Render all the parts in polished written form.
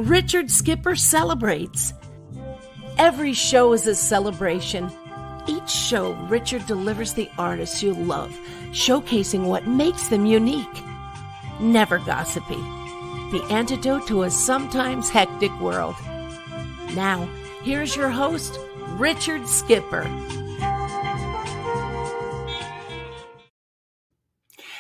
Richard Skipper celebrates. Every show is a celebration. Each show, Richard delivers the artists you love, showcasing what makes them unique. Never gossipy. The antidote to a sometimes hectic world. Now, here's your host, Richard Skipper.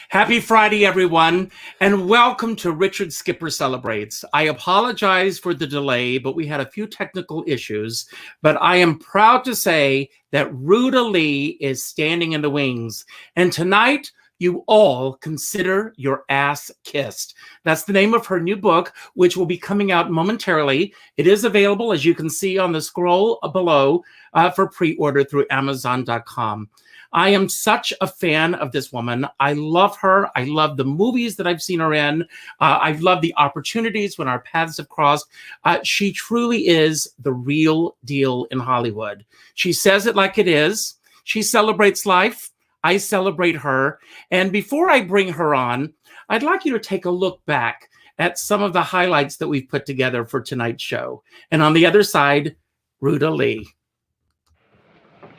Happy Friday, everyone, and welcome to Richard Skipper Celebrates. I apologize for the delay, but we had a few technical issues. But I am proud to say that Ruta Lee is standing in the wings. And tonight, you all consider your ass kissed. That's the name of her new book, which will be coming out momentarily. It is available, as you can see on the scroll below, for pre-order through Amazon.com. I am such a fan of this woman. I love her. I love the movies that I've seen her in. I've loved the opportunities when our paths have crossed. She truly is the real deal in Hollywood. She says it like it is. She celebrates life. I celebrate her. And before I bring her on, I'd like you to take a look back at some of the highlights that we've put together for tonight's show. And on the other side, Ruta Lee.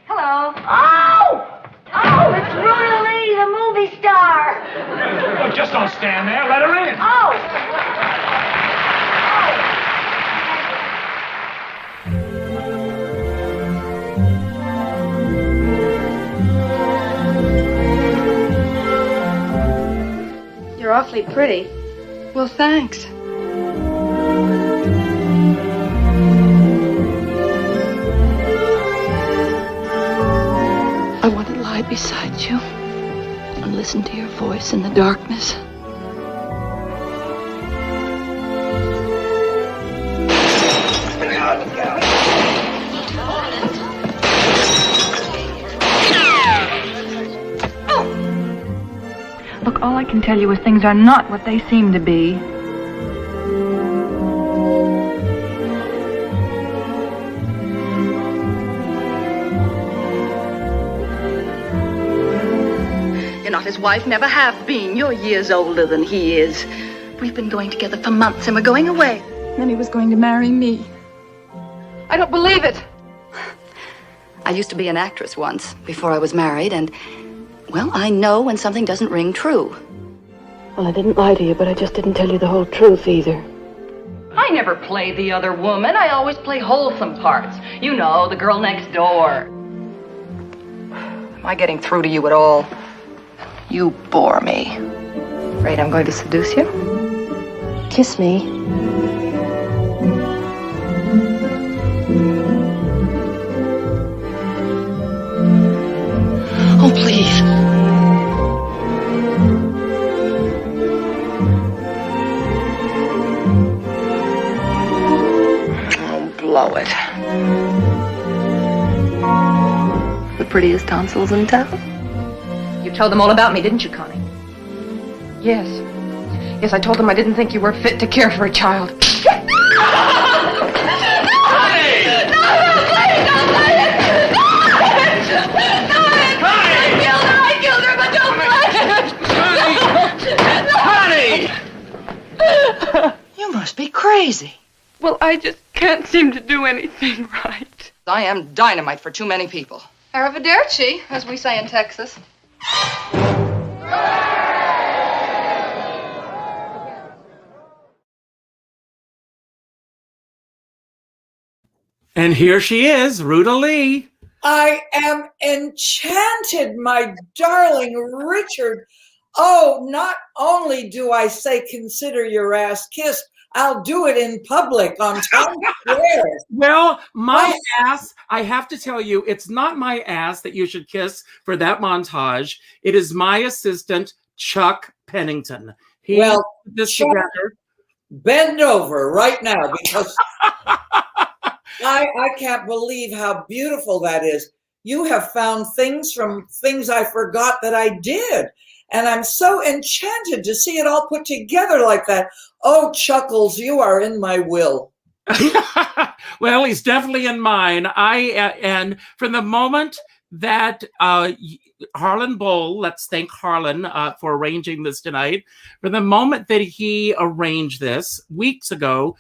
Hello. Oh! Oh, it's Rona Lee, the movie star. Oh, just don't stand there. Let her in. Oh. You're awfully pretty. Well, thanks. I want to lie beside you and listen to your voice in the darkness. Look, all I can tell you is things are not what they seem to be. You're not his wife, never have been. You're years older than he is. We've been going together for months and we're going away. Then he was going to marry me. I don't believe it. I used to be an actress once, before I was married, and, well, I know when something doesn't ring true. Well, I didn't lie to you, but I just didn't tell you the whole truth either. I never play the other woman. I always play wholesome parts. You know, the girl next door. Am I getting through to you at all? You bore me. Afraid I'm going to seduce you? Kiss me. Oh, please. Oh, blow it. The prettiest tonsils in town. You told them all about me, didn't you, Connie? Yes. Yes, I told them I didn't think you were fit to care for a child. You must be crazy. Well, I just can't seem to do anything right. I am dynamite for too many people. Arrivederci, as we say in Texas. And here she is, Ruta Lee. I am enchanted, my darling Richard. Oh, not only do I say consider your ass kissed, I'll do it in public on Times Square. Well, my ass, I have to tell you, it's not my ass that you should kiss for that montage. It is my assistant, Chuck Pennington. He put this together. Bend over right now because I can't believe how beautiful that is. You have found things from things I forgot that I did. And I'm so enchanted to see it all put together like that. Oh, Chuckles, you are in my will. Well, he's definitely in mine. And from the moment that Harlan Bowl, let's thank Harlan for arranging this tonight. From the moment that he arranged this weeks ago,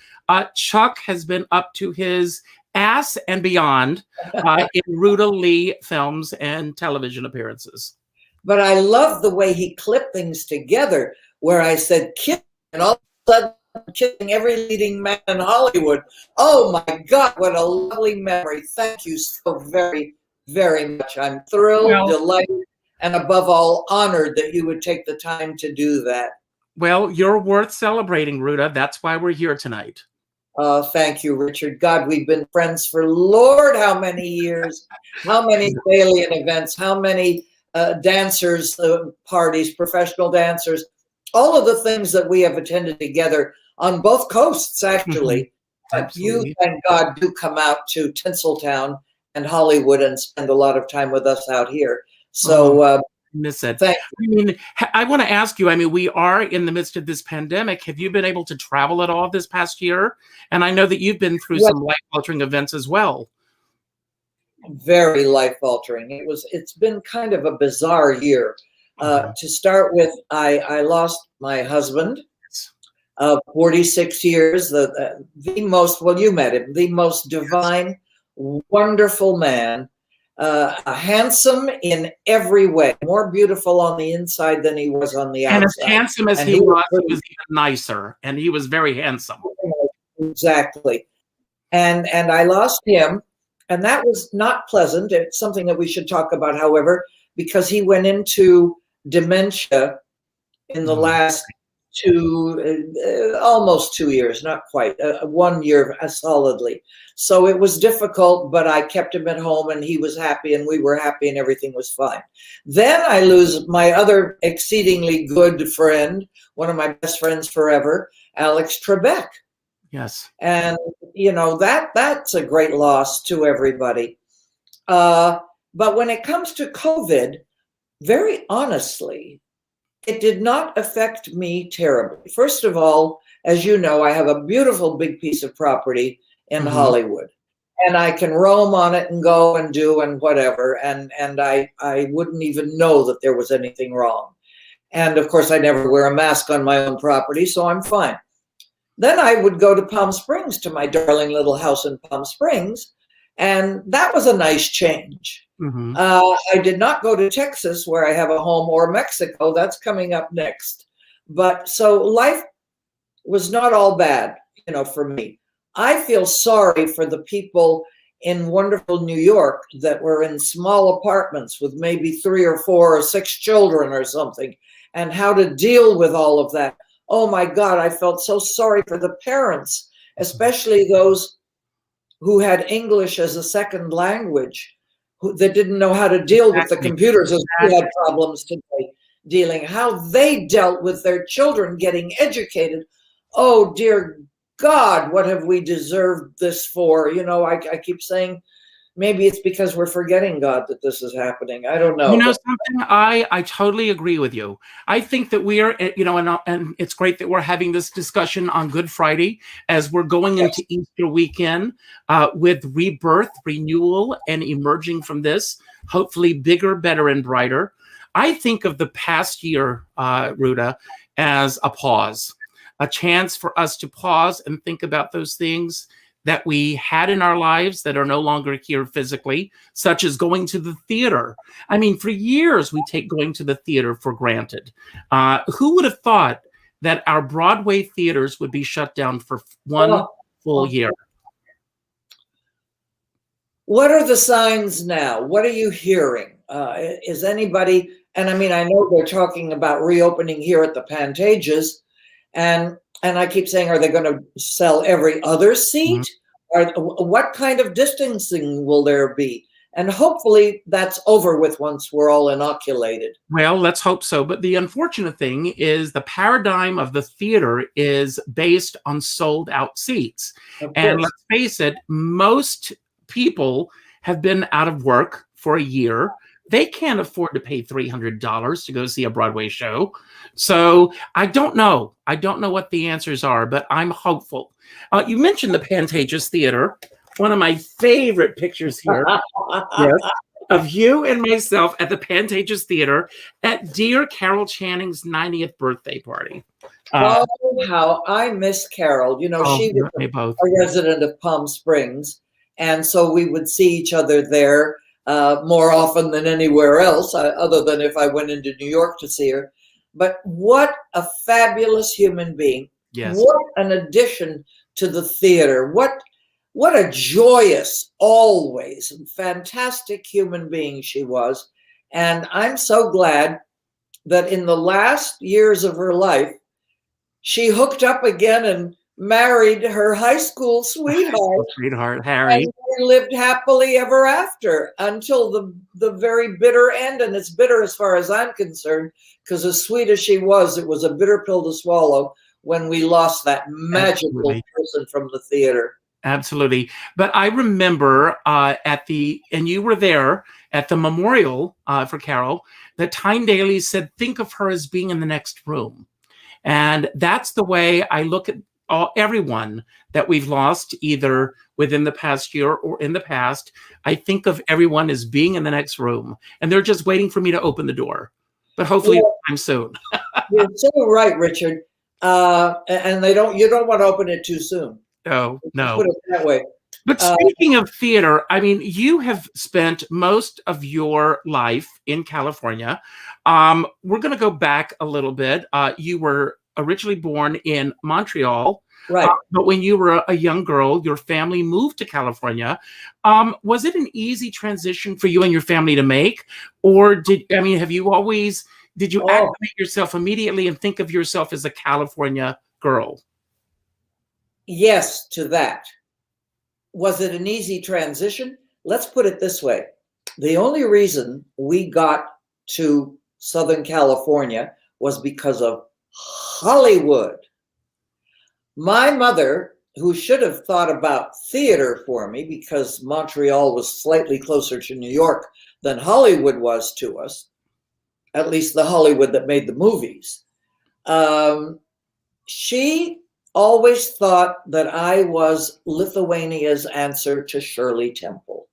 Chuck has been up to his ass and beyond in Ruta Lee films and television appearances. But I love the way he clipped things together, where I said, "Kill," and all of a sudden, killing every leading man in Hollywood. Oh my God, what a lovely memory. Thank you so very, very much. I'm thrilled, delighted, and above all, honored that you would take the time to do that. Well, you're worth celebrating, Ruta. That's why we're here tonight. Thank you, Richard. God, we've been friends for Lord how many years, how many Thalian events, how many dancers, parties, professional dancers, all of the things that we have attended together on both coasts, actually. You, thank God, do come out to Tinseltown and Hollywood and spend a lot of time with us out here. So miss it. Thank you. I mean, I want to ask you, I mean, we are in the midst of this pandemic. Have you been able to travel at all this past year? And I know that you've been through some life-altering events as well. Very life-altering. It's been kind of a bizarre year. To start with, I lost my husband of 46 years, the most, well, you met him, the most divine, wonderful man, handsome in every way, more beautiful on the inside than he was on the outside. And as handsome as he was even nicer, and he was very handsome. Exactly. And I lost him, and that was not pleasant. It's something that we should talk about, however, because he went into dementia in the last almost 2 years, not quite, 1 year solidly. So it was difficult, but I kept him at home and he was happy and we were happy and everything was fine. Then I lose my other exceedingly good friend, one of my best friends forever, Alex Trebek. Yes. And, you know, that's a great loss to everybody. But when it comes to COVID, very honestly, it did not affect me terribly. First of all, as you know, I have a beautiful big piece of property in Hollywood, and I can roam on it and go and do and whatever, and I wouldn't even know that there was anything wrong. And of course, I never wear a mask on my own property, so I'm fine. Then I would go to Palm Springs, to my darling little house in Palm Springs, and that was a nice change. I did not go to Texas, where I have a home, or Mexico. That's coming up next. But so life was not all bad, you know, for me. I feel sorry for the people in wonderful New York that were in small apartments with maybe 3 or 4 or 6 children or something, and how to deal with all of that. Oh my God, I felt so sorry for the parents, especially those who had English as a second language, that didn't know how to deal with the computers, as we had problems today dealing, how they dealt with their children getting educated. Oh, dear God, what have we deserved this for? You know, I keep saying maybe it's because we're forgetting God that this is happening. I don't know. You know something? I totally agree with you. I think that we are, you know, and it's great that we're having this discussion on Good Friday as we're going into Easter weekend with rebirth, renewal, and emerging from this, hopefully bigger, better, and brighter. I think of the past year, Ruta, as a pause, a chance for us to pause and think about those things that we had in our lives that are no longer here physically, such as going to the theater. I mean, for years, we take going to the theater for granted. Who would have thought that our Broadway theaters would be shut down for one full year? What are the signs now? What are you hearing? Is anybody, and I mean, I know they're talking about reopening here at the Pantages, and I keep saying, are they going to sell every other seat? Or what kind of distancing will there be? And hopefully that's over with once we're all inoculated. Well, let's hope so. But the unfortunate thing is the paradigm of the theater is based on sold out seats. And let's face it, most people have been out of work for a year. They can't afford to pay $300 to go see a Broadway show. So I don't know. I don't know what the answers are, but I'm hopeful. You mentioned the Pantages Theater, one of my favorite pictures here. Yes. of you and myself at the Pantages Theater at dear Carol Channing's 90th birthday party. Oh, how I miss Carol. You know, she was both. a resident of Palm Springs. And so we would see each other there more often than anywhere else, other than if I went into New York to see her. But what a fabulous human being. Yes. What an addition to the theater. What a joyous, always fantastic human being she was. And I'm so glad that in the last years of her life, she hooked up again and married her high school sweetheart, Harry. And they lived happily ever after until the very bitter end. And it's bitter as far as I'm concerned, because as sweet as she was, it was a bitter pill to swallow when we lost that magical person from the theater. Absolutely. But I remember and you were there at the memorial for Carol, that Tyne Daly said, think of her as being in the next room. And that's the way I look at everyone that we've lost, either within the past year or in the past. I think of everyone as being in the next room, and they're just waiting for me to open the door. But hopefully I'm soon. You're so right, Richard. And you don't want to open it too soon. No. Put it that way. But speaking of theater, I mean, you have spent most of your life in California. We're going to go back a little bit. You were originally born in Montreal. Right. But when you were a young girl, your family moved to California. Was it an easy transition for you and your family to make? Or did you acclimate yourself immediately and think of yourself as a California girl? Yes, to that. Was it an easy transition? Let's put it this way. The only reason we got to Southern California was because of Hollywood. My mother, who should have thought about theater for me because Montreal was slightly closer to New York than Hollywood was to us, at least the Hollywood that made the movies, she always thought that I was Lithuania's answer to Shirley Temple.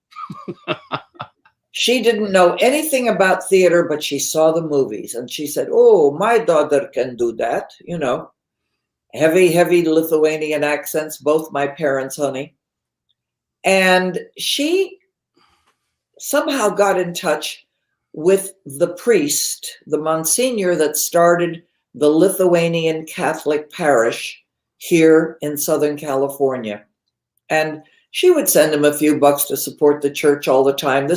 She didn't know anything about theater, but she saw the movies and she said, oh, my daughter can do that. You know, heavy Lithuanian accents, both my parents, honey. And she somehow got in touch with the priest, the Monsignor that started the Lithuanian Catholic parish here in Southern California. And she would send him a few bucks to support the church all the time.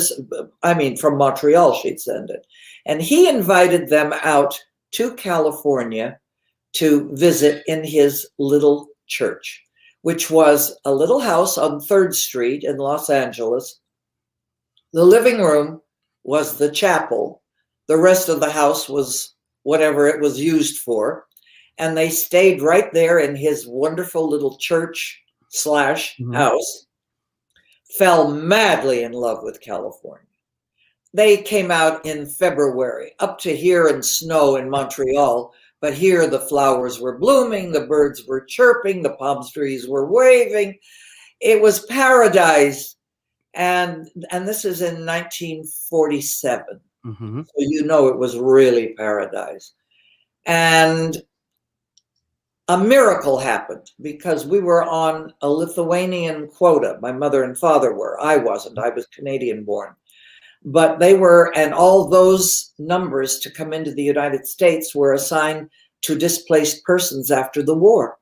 From Montreal, she'd send it. And he invited them out to California to visit in his little church, which was a little house on 3rd Street in Los Angeles. The living room was the chapel. The rest of the house was whatever it was used for. And they stayed right there in his wonderful little church / house. Fell madly in love with California. They came out in February, up to here in snow in Montreal, but here the flowers were blooming, the birds were chirping, the palm trees were waving. It was paradise. And this is in 1947. Mm-hmm. So you know it was really paradise. And a miracle happened because we were on a Lithuanian quota. My mother and father were. I wasn't. I was Canadian born. But they were, and all those numbers to come into the United States were assigned to displaced persons after the war.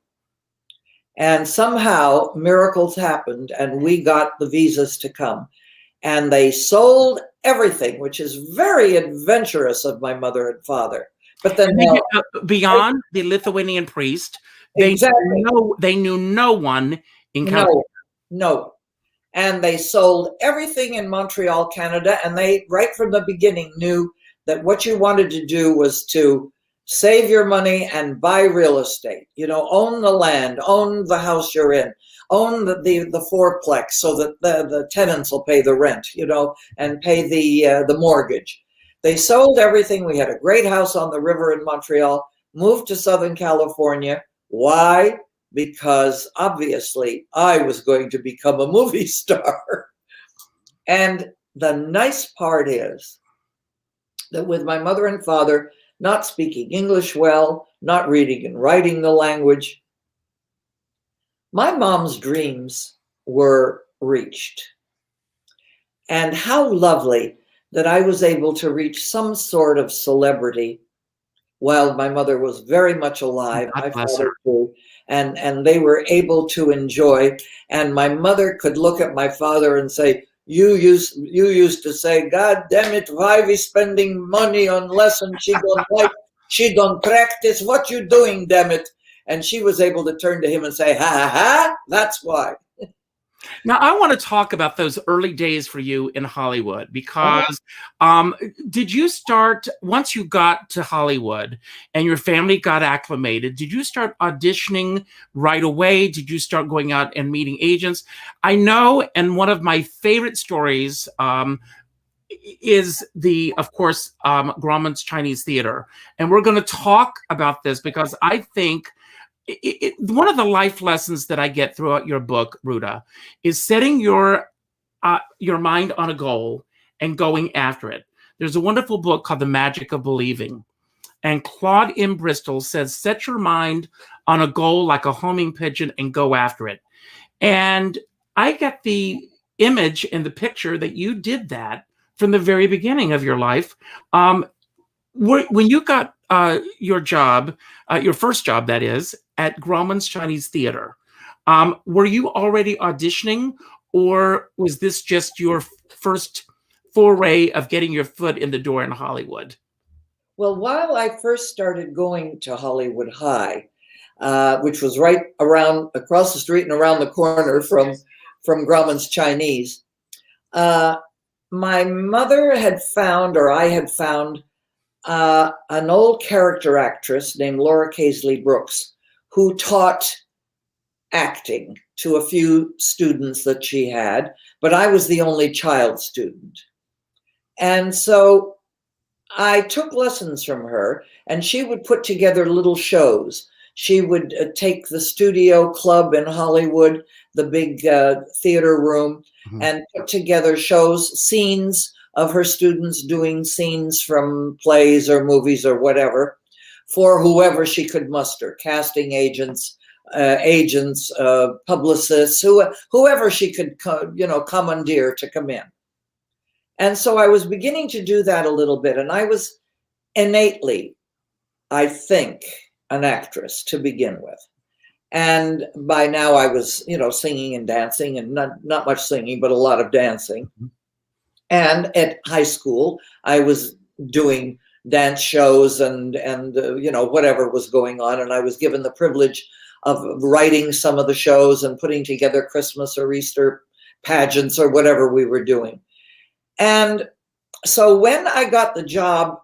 And somehow miracles happened and we got the visas to come. And they sold everything, which is very adventurous of my mother and father. But then beyond the Lithuanian priest, they knew no one in California. No. And they sold everything in Montreal, Canada. And they, right from the beginning, knew that what you wanted to do was to save your money and buy real estate. You know, own the land, own the house you're in, own the fourplex so that the tenants will pay the rent, you know, and pay the mortgage. They sold everything. We had a great house on the river in Montreal, moved to Southern California. Why? Because obviously I was going to become a movie star. And the nice part is that with my mother and father not speaking English well, not reading and writing the language, my mom's dreams were reached. And how lovely that I was able to reach some sort of celebrity while my mother was very much alive, my father too, and they were able to enjoy. And my mother could look at my father and say, you used to say, God damn it, why we spending money on lessons she don't like, she don't practice, what you doing, damn it? And she was able to turn to him and say, ha ha ha, that's why. Now, I want to talk about those early days for you in Hollywood, because did you start, once you got to Hollywood and your family got acclimated, did you start auditioning right away? Did you start going out and meeting agents? I know, and one of my favorite stories is of course, Grauman's Chinese Theater. And we're going to talk about this because I think one of the life lessons that I get throughout your book, Ruta, is setting your mind on a goal and going after it. There's a wonderful book called The Magic of Believing. And Claude M. Bristol says, set your mind on a goal like a homing pigeon and go after it. And I get the image and the picture that you did that from the very beginning of your life. When you got your job, your first job, that is, at Grauman's Chinese Theater, were you already auditioning, or was this just your first foray of getting your foot in the door in Hollywood? Well, while I first started going to Hollywood High, which was right around across the street and around the corner from Grauman's Chinese, my mother had found, or I had found, an old character actress named Laura Casely Brooks, who taught acting to a few students that she had, but I was the only child student. And so I took lessons from her, and she would put together little shows. She would take the Studio Club in Hollywood, the big theater room, and put together shows, scenes of her students doing scenes from plays or movies or whatever, for whoever she could muster, casting agents, publicists, whoever she could, commandeer to come in. And so I was beginning to do that a little bit, and I was innately, I think, an actress to begin with. And by now I was, singing and dancing, and not much singing, but a lot of dancing. And at high school, I was doing dance shows and whatever was going on. And I was given the privilege of writing some of the shows and putting together Christmas or Easter pageants or whatever we were doing. And so when I got the job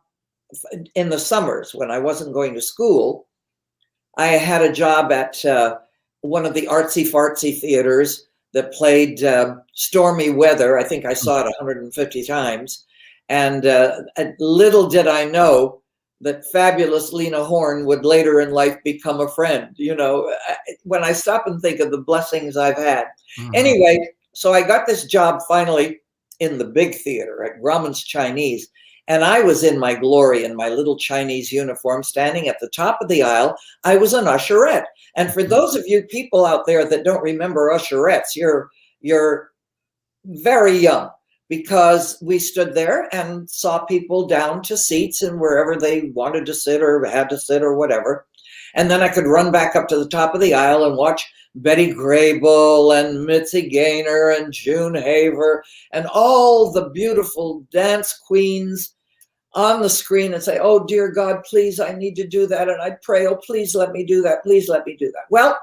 in the summers, when I wasn't going to school, I had a job at one of the artsy-fartsy theaters that played Stormy Weather. I think I saw it 150 times. And little did I know that fabulous Lena Horne would later in life become a friend. When I stop and think of the blessings I've had. Anyway, so I got this job finally in the big theater at Grauman's Chinese. And I was in my glory in my little Chinese uniform, standing at the top of the aisle. I was an usherette. And for those of you people out there that don't remember usherettes, you're very young, because we stood there and saw people down to seats and wherever they wanted to sit or had to sit or whatever. And then I could run back up to the top of the aisle and watch Betty Grable and Mitzi Gaynor and June Haver and all the beautiful dance queens on the screen and say, oh, dear God, please, I need to do that. And I'd pray, oh, please let me do that. Please let me do that. Well,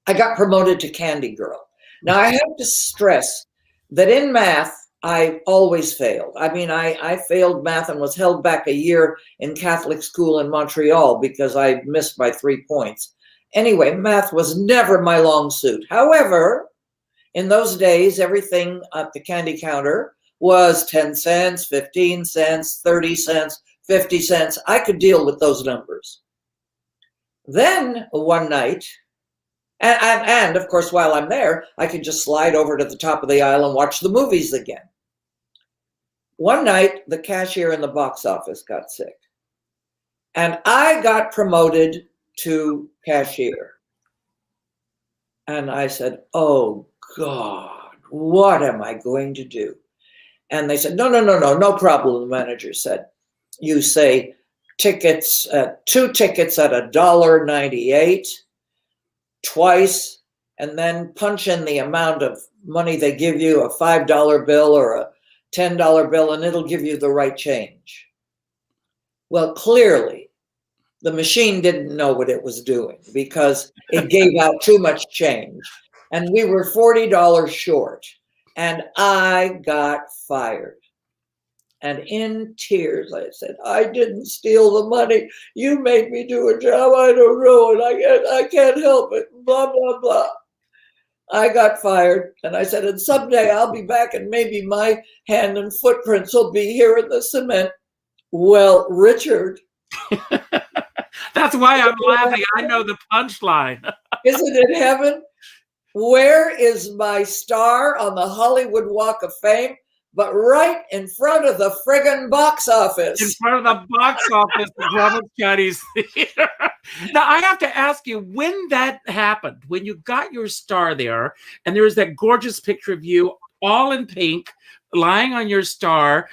I got promoted to Candy Girl. Now, I have to stress that in math, I always failed. I mean, I failed math and was held back a year in Catholic school in Montreal because I missed by 3 points. Anyway, math was never my long suit. However, in those days, everything at the candy counter was 10 cents, 15 cents, 30 cents, 50 cents. I could deal with those numbers. Then one night, and of course, while I'm there, I could just slide over to the top of the aisle and watch the movies again. One night, the cashier in the box office got sick. And I got promoted to cashier. And I said, oh, God, what am I going to do? And they said, no problem, the manager said. You say tickets, 2 tickets at $1.98 twice, and then punch in the amount of money they give you, a $5 bill or a $10 bill, and it'll give you the right change. Well, clearly, the machine didn't know what it was doing because it gave out too much change. And we were $40 short. And I got fired. And in tears, I said, I didn't steal the money. You made me do a job I don't know, and I can't help it, blah, blah, blah. I got fired, and I said, and someday I'll be back, and maybe my hand and footprints will be here in the cement. Well, Richard. That's why I'm laughing. I know the punchline. Isn't it heaven? Where is my star on the Hollywood Walk of Fame? But right in front of the friggin' box office. In front of the box office, the Grauman's Chinese Theater. Now, I have to ask you, when that happened, when you got your star there, and there was that gorgeous picture of you all in pink, lying on your star,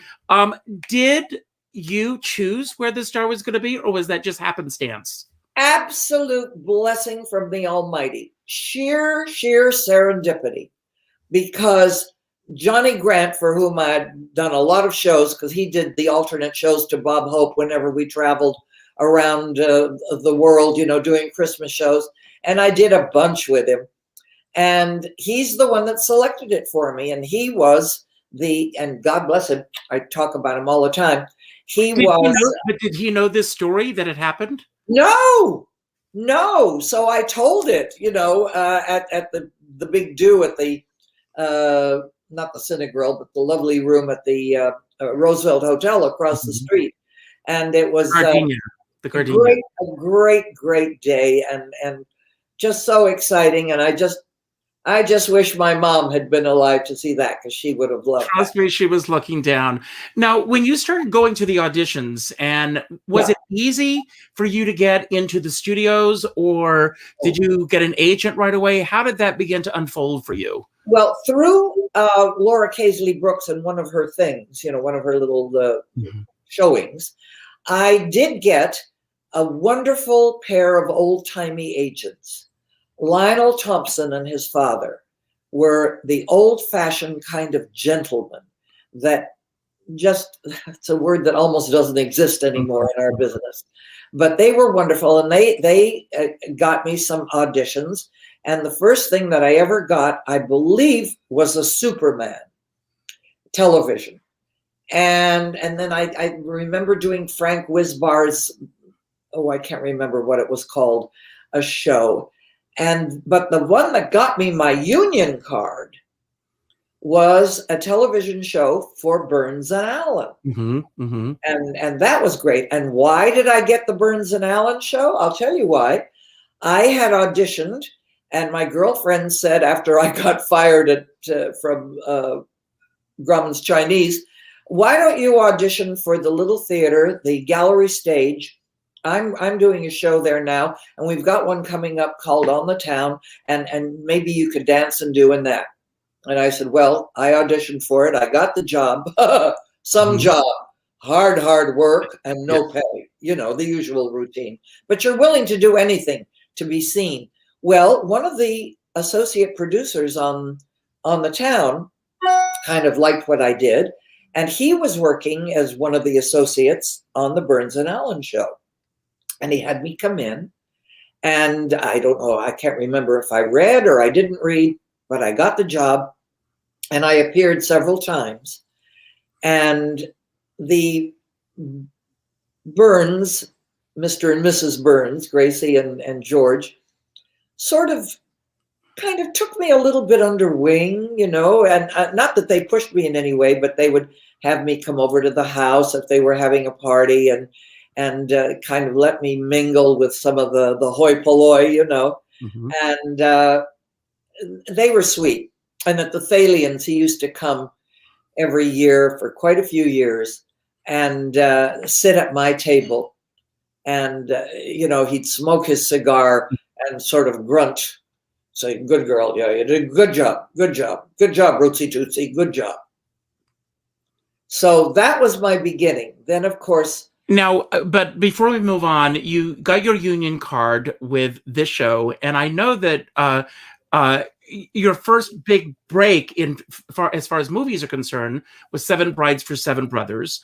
did you choose where the star was going to be, or was that just happenstance? Absolute blessing from the Almighty. Sheer serendipity. Because Johnny Grant, for whom I'd done a lot of shows, because he did the alternate shows to Bob Hope whenever we traveled around the world, doing Christmas shows. And I did a bunch with him. And he's the one that selected it for me. And he was and God bless him, I talk about him all the time. But did he know this story that had happened? No. So I told it, at the big do at the, not the Cinegrill, but the lovely room at the Roosevelt Hotel across the street. And it was a great day and just so exciting. And I just wish my mom had been alive to see that, because she would have loved Trust me, she was looking down. Now, when you started going to the auditions, and was it easy for you to get into the studios, or did you get an agent right away? How did that begin to unfold for you? Well, through Laura Casely Brooks and one of her things, one of her little showings, I did get a wonderful pair of old-timey agents. Lionel Thompson and his father were the old-fashioned kind of gentlemen that it's a word that almost doesn't exist anymore in our business. But they were wonderful, and they got me some auditions. And the first thing that I ever got, I believe, was a Superman television. And then I remember doing Frank Wisbar's, I can't remember what it was called, a show. But the one that got me my union card was a television show for Burns and Allen. And that was great. And why did I get the Burns and Allen show? I'll tell you why. I had auditioned, and my girlfriend said, after I got fired from Grauman's Chinese, why don't you audition for the little theater, the gallery stage? I'm doing a show there now, and we've got one coming up called On the Town, and maybe you could dance and do in that. And I said, well, I auditioned for it. I got the job, job, hard work and no pay, the usual routine. But you're willing to do anything to be seen. Well, one of the associate producers on the Town kind of liked what I did, and he was working as one of the associates on the Burns and Allen show. And he had me come in, and I don't know, I can't remember if I read or I didn't read, but I got the job, and I appeared several times. And the Burns, Mr. and Mrs. Burns, Gracie and George, kind of took me a little bit under wing, and not that they pushed me in any way, but they would have me come over to the house if they were having a party, and kind of let me mingle with some of the hoi polloi, and they were sweet. And at the Thalians, he used to come every year for quite a few years and sit at my table. And, he'd smoke his cigar and sort of grunt, say, good girl. Yeah, you did a good job. Good job. Good job, Rootsy Tootsie. Good job. So that was my beginning. Then, of course. Now, but before we move on, you got your union card with this show. And I know that your first big break as far as movies are concerned was Seven Brides for Seven Brothers.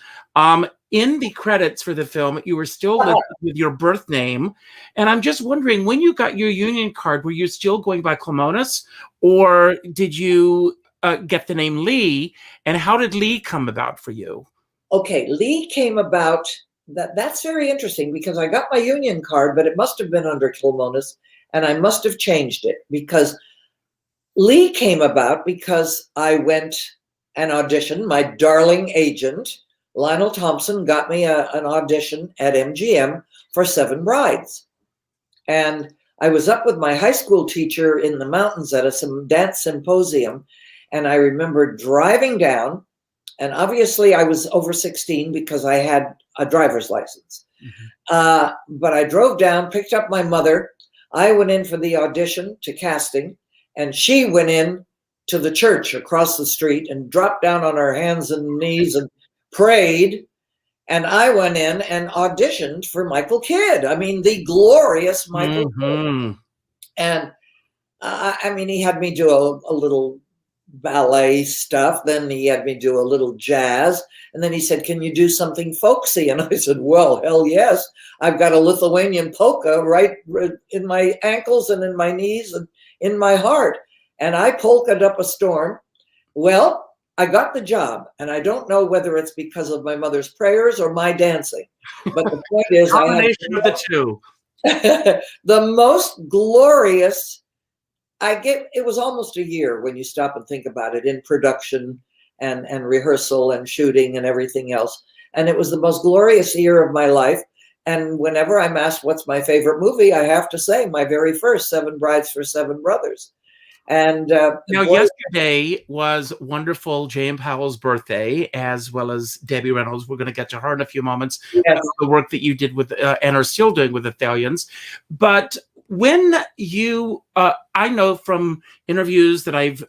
In the credits for the film, you were still listed with your birth name. And I'm just wondering, when you got your union card, were you still going by Clemonis, or did you get the name Lee? And how did Lee come about for you? Okay, Lee came about, that's very interesting, because I got my union card, but it must have been under Clemonis, and I must have changed it, because Lee came about because I went and auditioned. My darling agent, Lionel Thompson, got me an audition at MGM for Seven Brides. And I was up with my high school teacher in the mountains at a dance symposium. And I remember driving down, and obviously I was over 16 because I had a driver's license. Mm-hmm. But I drove down, picked up my mother. I went in for the audition to casting. And she went in to the church across the street and dropped down on her hands and knees and prayed. And I went in and auditioned for Michael Kidd. I mean, the glorious Michael Kidd. And he had me do a little ballet stuff. Then he had me do a little jazz. And then he said, can you do something folksy? And I said, well, hell yes. I've got a Lithuanian polka right in my ankles and in my knees and in my heart. And I polka'd up a storm. Well, I got the job, and I don't know whether it's because of my mother's prayers or my dancing. But the point is, combination of the two. The most glorious. It was almost a year when you stop and think about it, in production and rehearsal and shooting and everything else. And it was the most glorious year of my life. And whenever I'm asked what's my favorite movie, I have to say my very first, Seven Brides for Seven Brothers. And now, yesterday was wonderful Jane Powell's birthday, as well as Debbie Reynolds. We're going to get to her in a few moments. Yes. The work that you did with and are still doing with the Thalians. But when you, I know from interviews that I've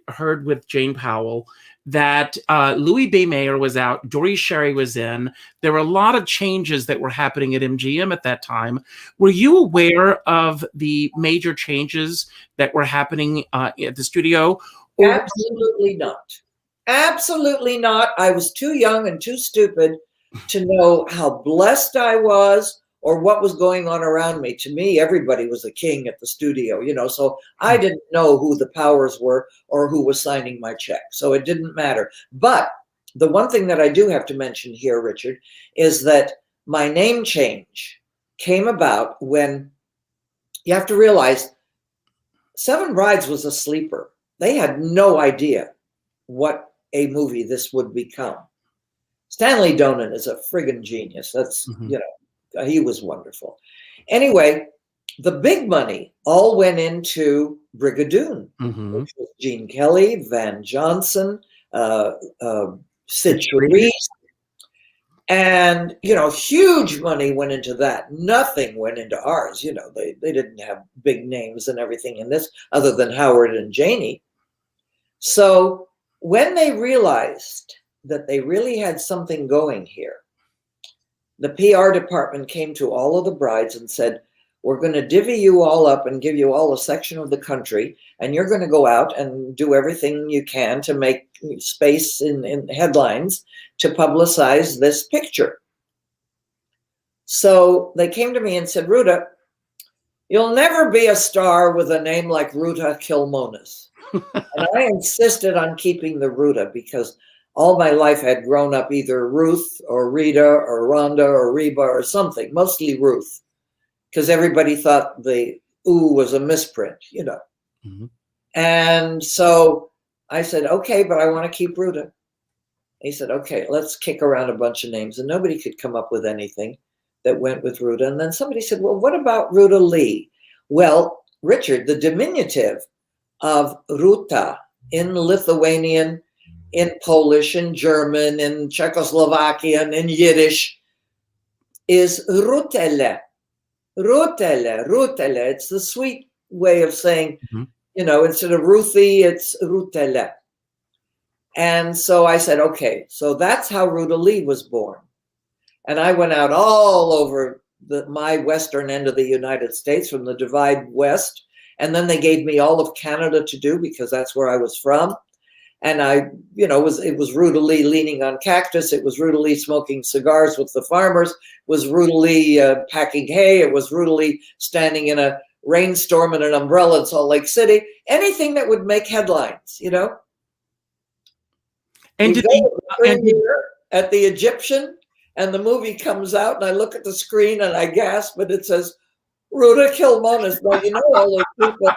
heard with Jane Powell, that Louis B. Mayer was out, Dory Sherry was in. There were a lot of changes that were happening at MGM at that time. Were you aware of the major changes that were happening at the studio? Absolutely not. Absolutely not. I was too young and too stupid to know how blessed I was or what was going on around me. To me, everybody was a king at the studio, so I didn't know who the powers were or who was signing my check. So it didn't matter. But the one thing that I do have to mention here, Richard, is that my name change came about when you have to realize Seven Brides was a sleeper. They had no idea what a movie this would become. Stanley Donen is a friggin' genius. That's, he was wonderful. Anyway, the big money all went into Brigadoon, which was Gene Kelly, Van Johnson, Sid Charisse. And, huge money went into that. Nothing went into ours. They didn't have big names and everything in this other than Howard and Janie. So when they realized that they really had something going here, the PR department came to all of the brides and said, we're going to divvy you all up and give you all a section of the country, and you're going to go out and do everything you can to make space in headlines to publicize this picture. So they came to me and said, Ruta, you'll never be a star with a name like Ruta Kilmonis. And I insisted on keeping the Ruta because all my life I had grown up either Ruth or Rita or Rhonda or Reba or something, mostly Ruth, because everybody thought the ooh was a misprint, And so I said, okay, but I want to keep Ruta. He said, okay, let's kick around a bunch of names. And nobody could come up with anything that went with Ruta. And then somebody said, well, what about Ruta Lee? Well, Richard, the diminutive of Ruta in Lithuanian in Polish and German and Czechoslovakian and Yiddish is Ruta Lee. Ruta Lee. It's the sweet way of saying, instead of Ruthie, it's Ruta Lee. And so I said, okay, so that's how Ruta Lee was born. And I went out all over my western end of the United States from the Divide West. And then they gave me all of Canada to do because that's where I was from. And it was Ruta Lee leaning on cactus. It was Ruta Lee smoking cigars with the farmers. It was Ruta Lee packing hay. It was Ruta Lee standing in a rainstorm in an umbrella in Salt Lake City. Anything that would make headlines, And at the Egyptian, and the movie comes out, and I look at the screen and I gasp, and it says Ruta Kilmonis. Now all those people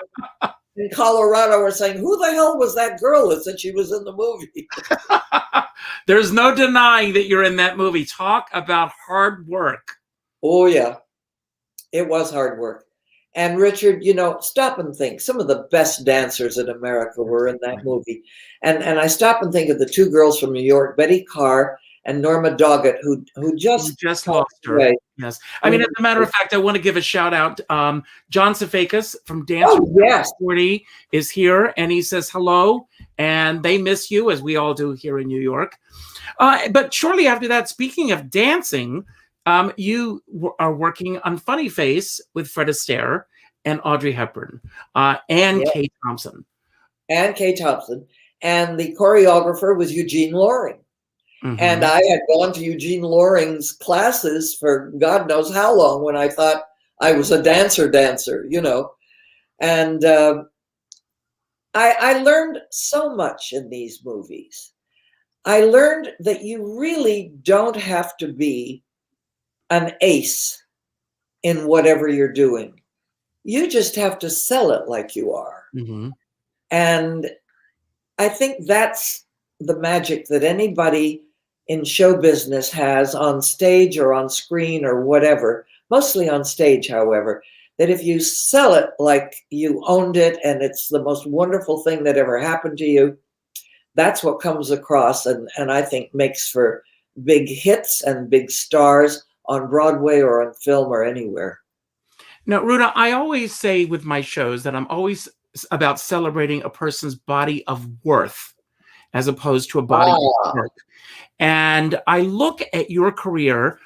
in Colorado are saying, "Who the hell was that girl that said she was in the movie?" There's no denying that you're in that movie. Talk about hard work. Oh yeah, it was hard work. And Richard, stop and think. Some of the best dancers in America were in that movie. And I stop and think of the two girls from New York, Betty Carr and Norma Doggett, who just lost her. Away. Yes. I mean, as a matter of fact, I want to give a shout out. John Safakis from Dance 40 is here, and he says hello, and they miss you, as we all do here in New York. But shortly after that, speaking of dancing, you are working on Funny Face with Fred Astaire and Audrey Hepburn and Kay Thompson. And Kay Thompson. And the choreographer was Eugene Loring. And I had gone to Eugene Loring's classes for God knows how long when I thought I was a dancer, And I learned so much in these movies. I learned that you really don't have to be an ace in whatever you're doing. You just have to sell it like you are. And I think that's the magic that anybody in show business has on stage or on screen or whatever, mostly on stage, however, that if you sell it like you owned it and it's the most wonderful thing that ever happened to you, that's what comes across and I think makes for big hits and big stars on Broadway or on film or anywhere. Now, Ruta, I always say with my shows that I'm always about celebrating a person's body of worth as opposed to a body of work. And I look at your career.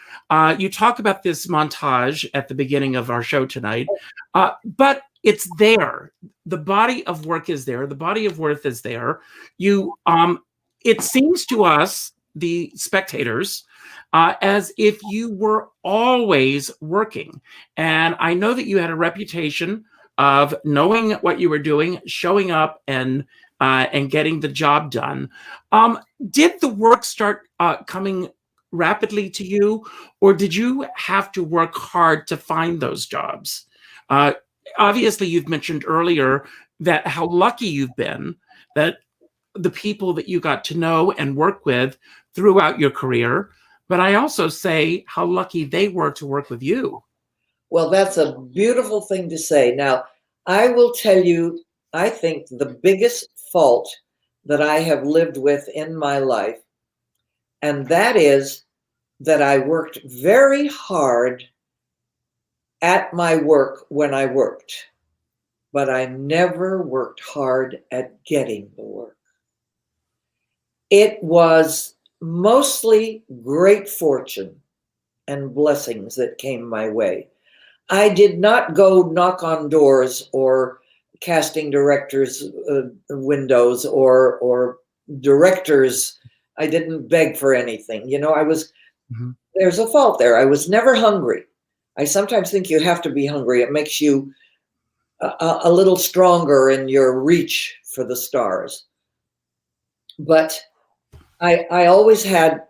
You talk about this montage at the beginning of our show tonight, but it's there. The body of work is there. The body of worth is there. It seems to us, the spectators, as if you were always working. And I know that you had a reputation of knowing what you were doing, showing up, and getting the job done. Did the work start coming rapidly to you, or did you have to work hard to find those jobs? Obviously, you've mentioned earlier that how lucky you've been that the people that you got to know and work with throughout your career, but I also say how lucky they were to work with you. Well, that's a beautiful thing to say. Now, I will tell you, I think the biggest fault that I have lived with in my life, and that is that I worked very hard at my work when I worked, but I never worked hard at getting the work. It was mostly great fortune and blessings that came my way. I did not go knock on doors or casting directors' windows or directors. I didn't beg for anything. There's a fault there. I was never hungry. I sometimes think you have to be hungry. It makes you a little stronger in your reach for the stars. But I always had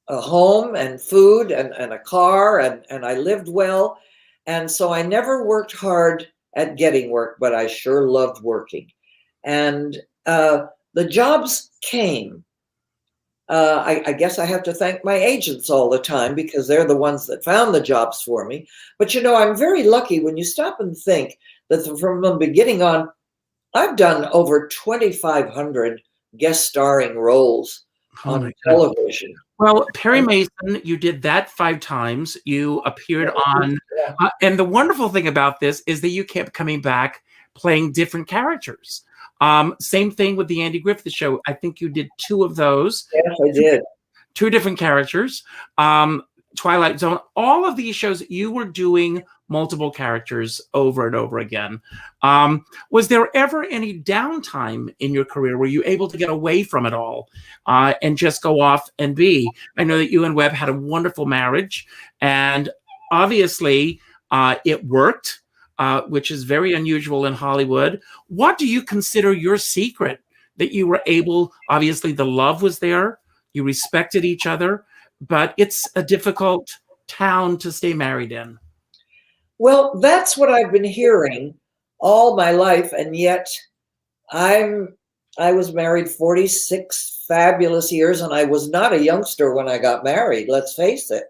a home and food and a car and I lived well. And so I never worked hard at getting work, but I sure loved working. And the jobs came. I guess I have to thank my agents all the time because they're the ones that found the jobs for me. But I'm very lucky when you stop and think that from the beginning on, I've done over 2,500 guest starring roles Oh on my God. television. Well, Perry Mason, you did that 5 times. You appeared on, and the wonderful thing about this is that you kept coming back playing different characters. Same thing with the Andy Griffith Show. I think you did 2 of those. Yes, I did. 2 different characters. Twilight Zone, all of these shows, you were doing multiple characters over and over again. Was there ever any downtime in your career? Were you able to get away from it all and just go off and be? I know that you and Webb had a wonderful marriage, and obviously it worked, which is very unusual in Hollywood. What do you consider your secret that you were able, obviously the love was there, you respected each other, but it's a difficult town to stay married in. Well, that's what I've been hearing all my life, and yet I was married 46 fabulous years, and I was not a youngster when I got married, let's face it.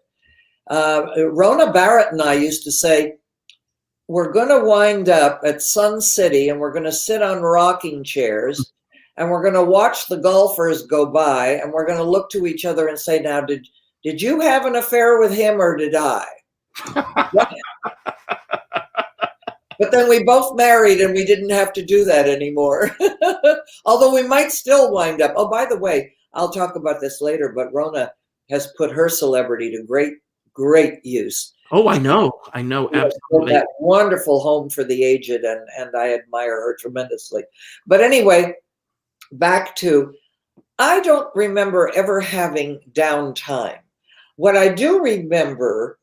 Rona Barrett and I used to say, we're going to wind up at Sun City, and we're going to sit on rocking chairs, and we're going to watch the golfers go by, and we're going to look to each other and say, now, did you have an affair with him or did I? But then we both married and we didn't have to do that anymore. Although we might still wind up. Oh, by the way, I'll talk about this later, but Rona has put her celebrity to great use. Oh, I know, absolutely. That wonderful home for the aged, and I admire her tremendously. But anyway, back to, I don't remember ever having downtime. What I do remember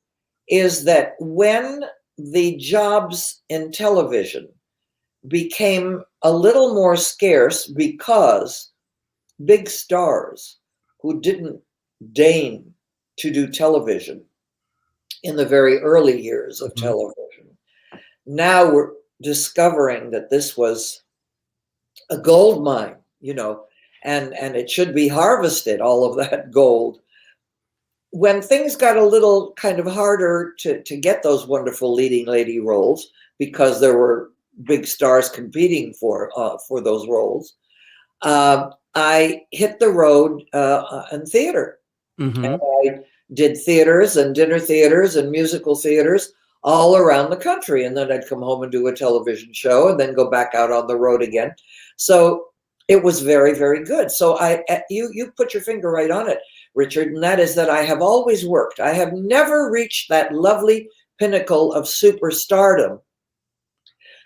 is that when the jobs in television became a little more scarce because big stars who didn't deign to do television in the very early years of television, now we're discovering that this was a gold mine, and it should be harvested, all of that gold. When things got a little kind of harder to get those wonderful leading lady roles, because there were big stars competing for those roles, I hit the road in theater. Mm-hmm. And I did theaters and dinner theaters and musical theaters all around the country. And then I'd come home and do a television show and then go back out on the road again. So it was very, very good. So you put your finger right on it, Richard, and that is that I have always worked. I have never reached that lovely pinnacle of superstardom,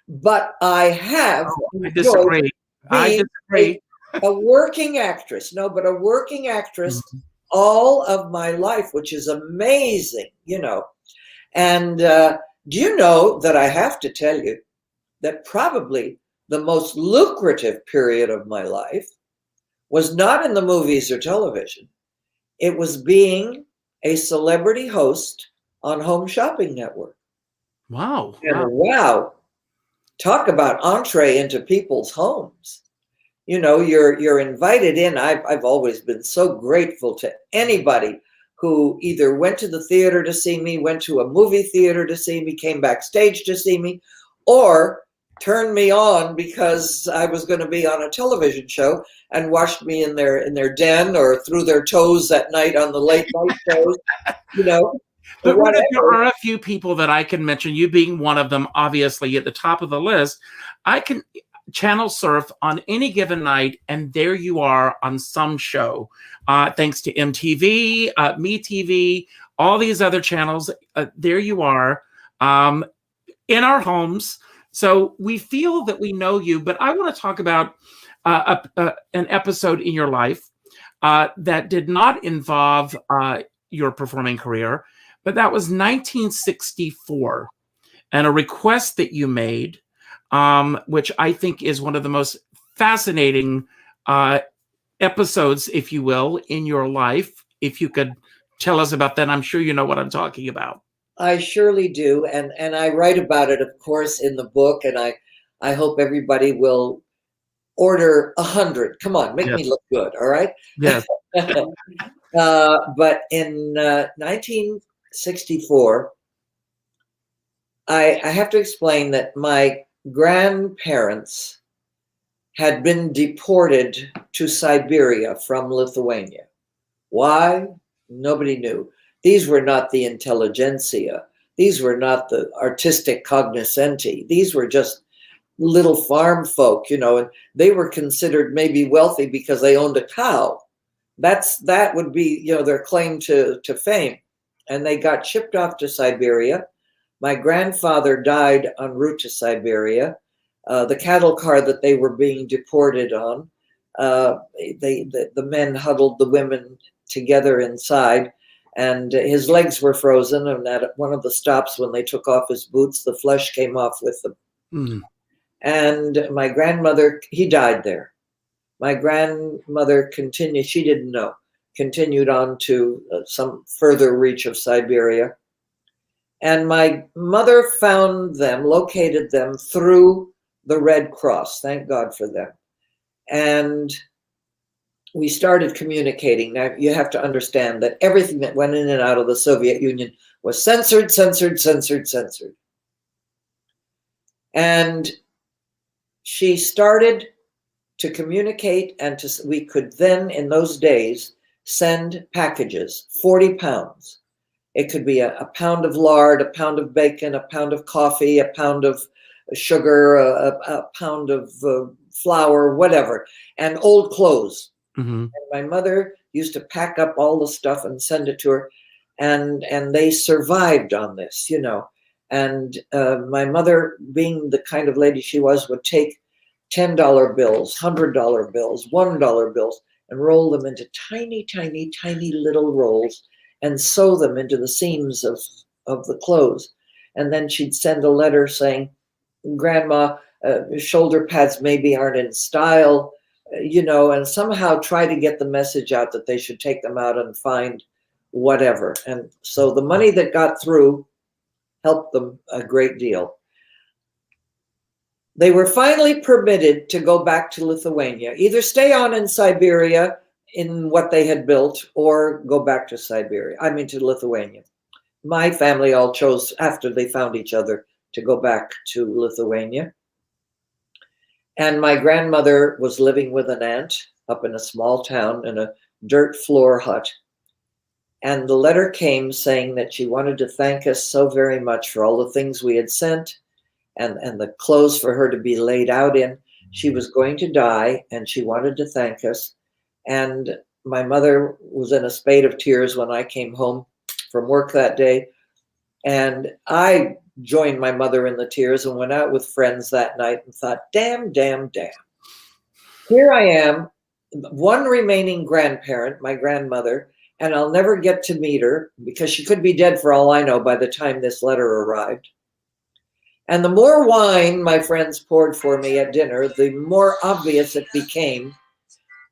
but I have. I disagree. A working actress. No, but a working actress all of my life, which is amazing, And do you know that I have to tell you that probably the most lucrative period of my life was not in the movies or television. It was being a celebrity host on Home Shopping Network. Wow. Wow. Talk about entree into people's homes. You're invited in. I've always been so grateful to anybody who either went to the theater to see me, went to a movie theater to see me, came backstage to see me, or turned me on because I was going to be on a television show and watched me in their den or threw their toes at night on the late night shows, But there are a few people that I can mention, you being one of them, obviously at the top of the list. I can channel surf on any given night, and there you are on some show. Thanks to MTV, MeTV, all these other channels, there you are in our homes. So we feel that we know you, but I want to talk about an episode in your life that did not involve your performing career, but that was 1964, and a request that you made, which I think is one of the most fascinating episodes, if you will, in your life. If you could tell us about that, I'm sure you know what I'm talking about. I surely do, and I write about it, of course, in the book, and I hope everybody will order 100. Come on, make me look good, all right? Yes. But in 1964, I have to explain that my grandparents had been deported to Siberia from Lithuania. Why? Nobody knew. These were not the intelligentsia. These were not the artistic cognoscenti. These were just little farm folk, you know, and they were considered maybe wealthy because they owned a cow. That would be, you know, their claim to fame. And they got shipped off to Siberia. My grandfather died en route to Siberia. The cattle car that they were being deported on, the men huddled the women together inside, and his legs were frozen. And at one of the stops, when they took off his boots, the flesh came off with them. Mm. And my grandmother, he died there. My grandmother continued, she didn't know, continued on to some further reach of Siberia. And my mother found them, located them through the Red Cross. Thank God for them. And we started communicating. Now, you have to understand that everything that went in and out of the Soviet Union was censored, censored, censored, censored. And she started to communicate, and we could then, in those days, send packages, 40 pounds. It could be a pound of lard, a pound of bacon, a pound of coffee, a pound of sugar, a pound of flour, whatever, and old clothes. Mm-hmm. And my mother used to pack up all the stuff and send it to her, and they survived on this, you know. And my mother, being the kind of lady she was, would take $10 bills, $100 bills, $1 bills, and roll them into tiny, tiny, tiny little rolls and sew them into the seams of the clothes. And then she'd send a letter saying, Grandma, shoulder pads maybe aren't in style, you know, and somehow try to get the message out that they should take them out and find whatever. And so the money that got through helped them a great deal. They were finally permitted to go back to Lithuania, either stay on in Siberia in what they had built or go back to to Lithuania. My family all chose, after they found each other, to go back to Lithuania. And my grandmother was living with an aunt up in a small town in a dirt floor hut. And the letter came saying that she wanted to thank us so very much for all the things we had sent and the clothes for her to be laid out in. She was going to die, and she wanted to thank us. And my mother was in a spate of tears when I came home from work that day. And I joined my mother in the tears and went out with friends that night and thought, damn, damn, damn. Here I am, one remaining grandparent, my grandmother, and I'll never get to meet her because she could be dead for all I know by the time this letter arrived. And the more wine my friends poured for me at dinner, the more obvious it became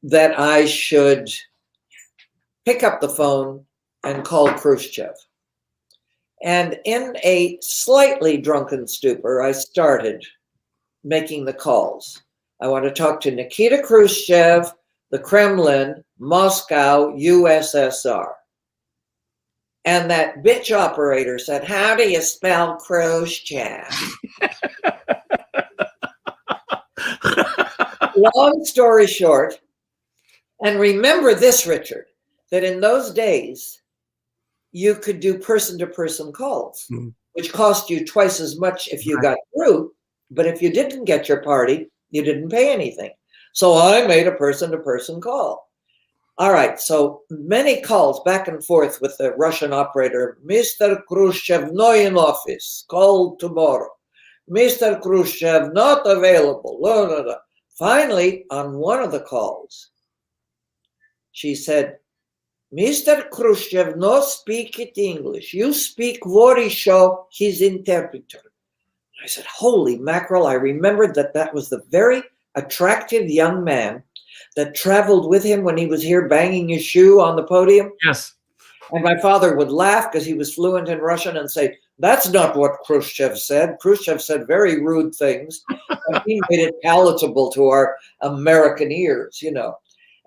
that I should pick up the phone and call Khrushchev. And in a slightly drunken stupor, I started making the calls. I want to talk to Nikita Khrushchev, the Kremlin, Moscow, USSR. And that bitch operator said, how do you spell Khrushchev? Long story short, and remember this, Richard, that in those days, you could do person-to-person calls, which cost you twice as much if you got through. But if you didn't get your party, you didn't pay anything. So I made a person-to-person call. All right, so many calls back and forth with the Russian operator. Mr. Khrushchev, no in office, call tomorrow. Mr. Khrushchev, not available. Blah, blah, blah. Finally, on one of the calls, she said, Mr. Khrushchev no speak it English. You speak Vorisho, his interpreter. I said, holy mackerel, I remembered that was the very attractive young man that traveled with him when he was here banging his shoe on the podium. Yes. And my father would laugh because he was fluent in Russian and say, that's not what Khrushchev said. Khrushchev said very rude things. And he made it palatable to our American ears, you know.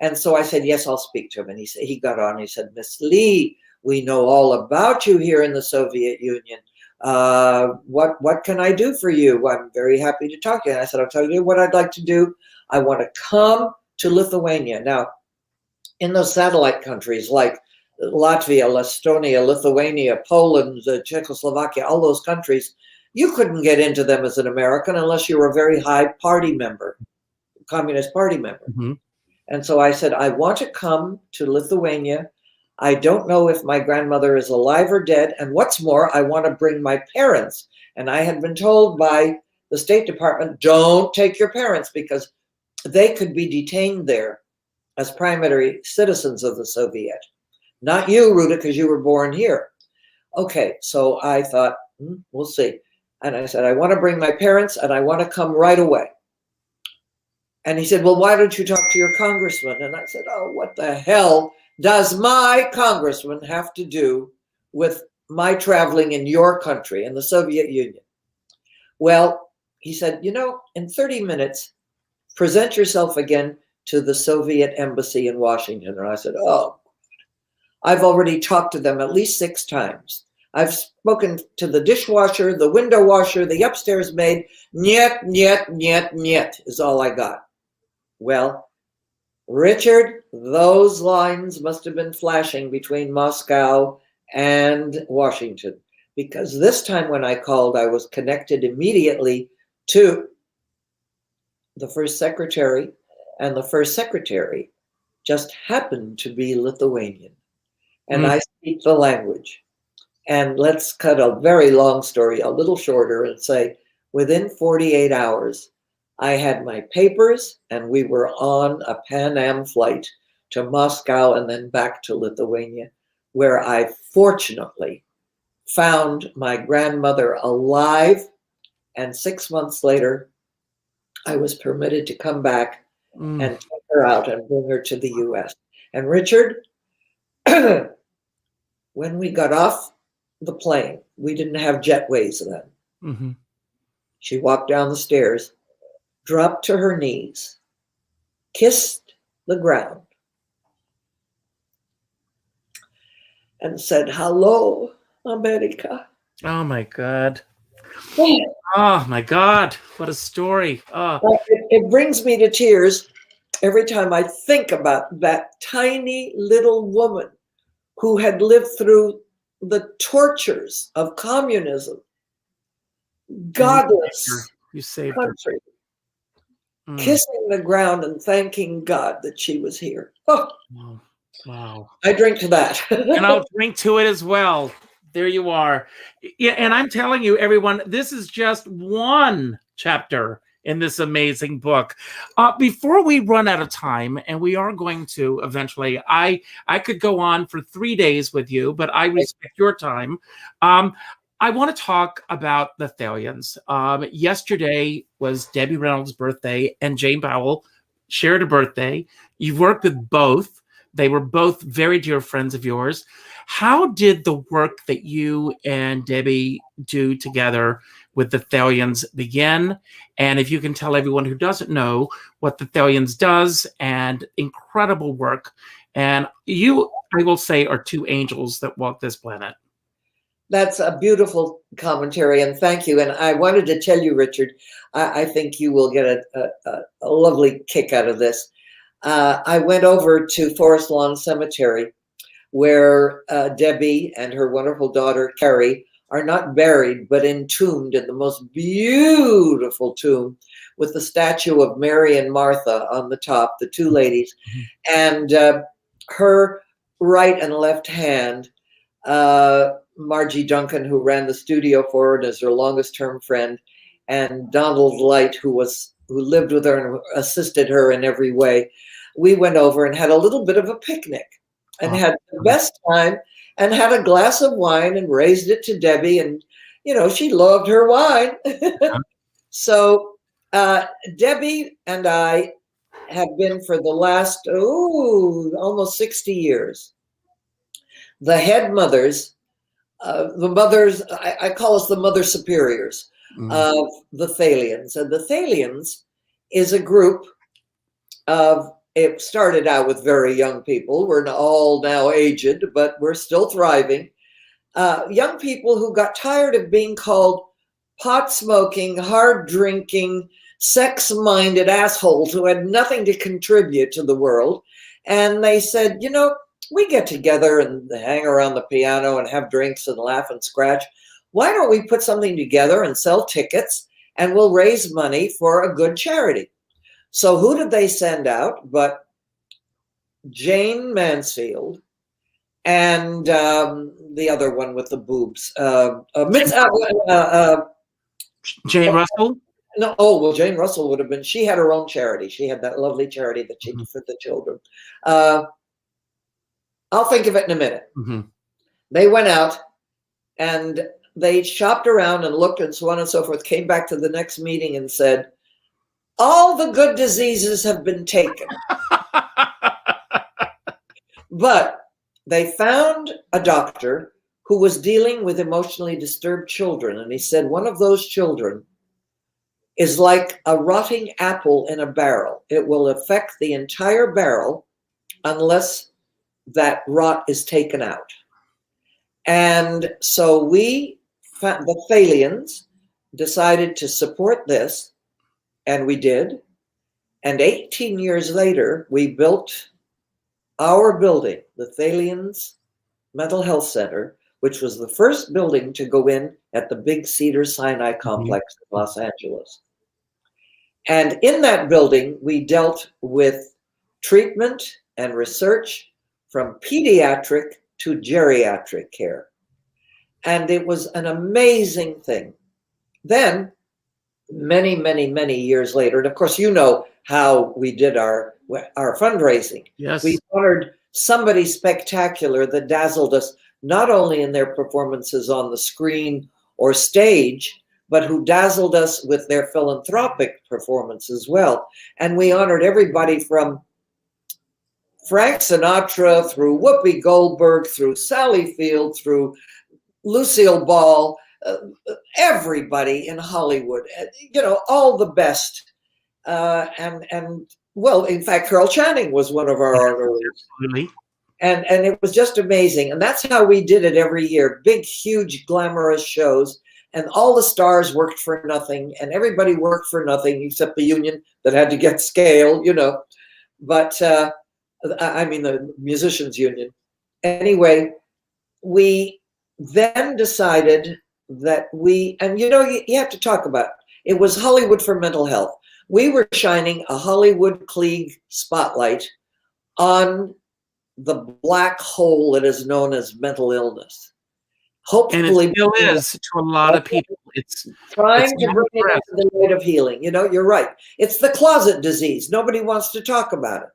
And so I said, yes, I'll speak to him. And he got on. He said, Miss Lee, we know all about you here in the Soviet Union. What can I do for you? I'm very happy to talk to you. And I said, I'll tell you what I'd like to do. I want to come to Lithuania. Now, in those satellite countries like Latvia, Estonia, Lithuania, Poland, Czechoslovakia, all those countries, you couldn't get into them as an American unless you were a very high party member, Communist Party member. Mm-hmm. And so I said, I want to come to Lithuania. I don't know if my grandmother is alive or dead. And what's more, I want to bring my parents. And I had been told by the State Department, don't take your parents because they could be detained there as primary citizens of the Soviet. Not you, Ruta, because you were born here. Okay, so I thought, we'll see. And I said, I want to bring my parents and I want to come right away. And he said, well, why don't you talk to your congressman? And I said, oh, what the hell does my congressman have to do with my traveling in your country, in the Soviet Union? Well, he said, in 30 minutes, present yourself again to the Soviet embassy in Washington. And I said, oh, I've already talked to them at least 6 times. I've spoken to the dishwasher, the window washer, the upstairs maid. Niet, niet, niet, niet is all I got. Well, Richard, those lines must have been flashing between Moscow and Washington, because this time when I called, I was connected immediately to the first secretary, and the first secretary just happened to be Lithuanian. And I speak the language. And let's cut a very long story a little shorter and say, within 48 hours, I had my papers and we were on a Pan Am flight to Moscow and then back to Lithuania, where I fortunately found my grandmother alive. And 6 months later, I was permitted to come back and take her out and bring her to the US. And Richard, when we got off the plane, we didn't have jetways then. Mm-hmm. She walked down the stairs, dropped to her knees, kissed the ground, and said, hello, America. Oh, my God. Oh, my God. What a story. Oh. It brings me to tears every time I think about that tiny little woman who had lived through the tortures of communism, godless you saved country, her. kissing the ground and thanking God that she was here. Oh, wow. I drink to that. And I'll drink to it as well. There you are. Yeah, and I'm telling you, everyone, this is just one chapter in this amazing book. Before we run out of time, and we are going to eventually, I could go on for 3 days with you, but I respect your time. I want to talk about the Thalians. Yesterday was Debbie Reynolds' birthday, and Jane Powell shared a birthday. You've worked with both. They were both very dear friends of yours. How did the work that you and Debbie do together with the Thalians begin? And if you can tell everyone who doesn't know what the Thalians does, and incredible work. And you, I will say, are 2 angels that walk this planet. That's a beautiful commentary, and thank you. And I wanted to tell you, Richard, I think you will get a lovely kick out of this. I went over to Forest Lawn Cemetery, where Debbie and her wonderful daughter, Carrie, are not buried, but entombed in the most beautiful tomb with the statue of Mary and Martha on the top, the 2 ladies. And her right and left hand, Margie Duncan, who ran the studio for her and is her longest term friend, and Donald Light, who lived with her and assisted her in every way. We went over and had a little bit of a picnic and had the best time and had a glass of wine and raised it to Debbie. And, she loved her wine. So Debbie and I have been for the last, almost 60 years, the head mothers, the mothers, I call us the mother superiors of the Thalians. And the Thalians is a group of, it started out with very young people. We're all now aged, but we're still thriving. Young people who got tired of being called pot smoking, hard drinking, sex-minded assholes who had nothing to contribute to the world. And they said, you know, we get together and hang around the piano and have drinks and laugh and scratch. Why don't we put something together and sell tickets, and we'll raise money for a good charity? So who did they send out but Jane Mansfield and the other one with the boobs? Jane Russell? No, oh, well, Jane Russell would have been, she had her own charity. She had that lovely charity that she did for the children. I'll think of it in a minute. They went out and they shopped around and looked and so on and so forth, came back to the next meeting and said, all the good diseases have been taken. But they found a doctor who was dealing with emotionally disturbed children. And he said, one of those children is like a rotting apple in a barrel. It will affect the entire barrel unless that rot is taken out. And so we, the Thalians, decided to support this, and we did. And 18 years later, we built our building, the Thalians Mental Health Center, which was the first building to go in at the big Cedars-Sinai complex in Los Angeles. And in that building, we dealt with treatment and research from pediatric to geriatric care. And it was an amazing thing. Then, many, many, many years later, and of course, you know how we did our fundraising. Yes. We honored somebody spectacular that dazzled us, not only in their performances on the screen or stage, but who dazzled us with their philanthropic performance as well. And we honored everybody from Frank Sinatra, through Whoopi Goldberg, through Sally Field, through Lucille Ball, everybody in Hollywood, you know, all the best. And well, in fact, Carol Channing was one of our honorees. Absolutely. And it was just amazing. And that's how we did it every year. Big, huge, glamorous shows. And all the stars worked for nothing. And everybody worked for nothing except the union that had to get scale, you know. But I mean, the musicians union. Anyway, we then decided that and you know, you have to talk about it. It was Hollywood for mental health. We were shining a Hollywood Klieg spotlight on the black hole that is known as mental illness. Hopefully, and it still is to a lot of people. It's trying to bring it into the light of healing. You know, you're right. It's the closet disease. Nobody wants to talk about it.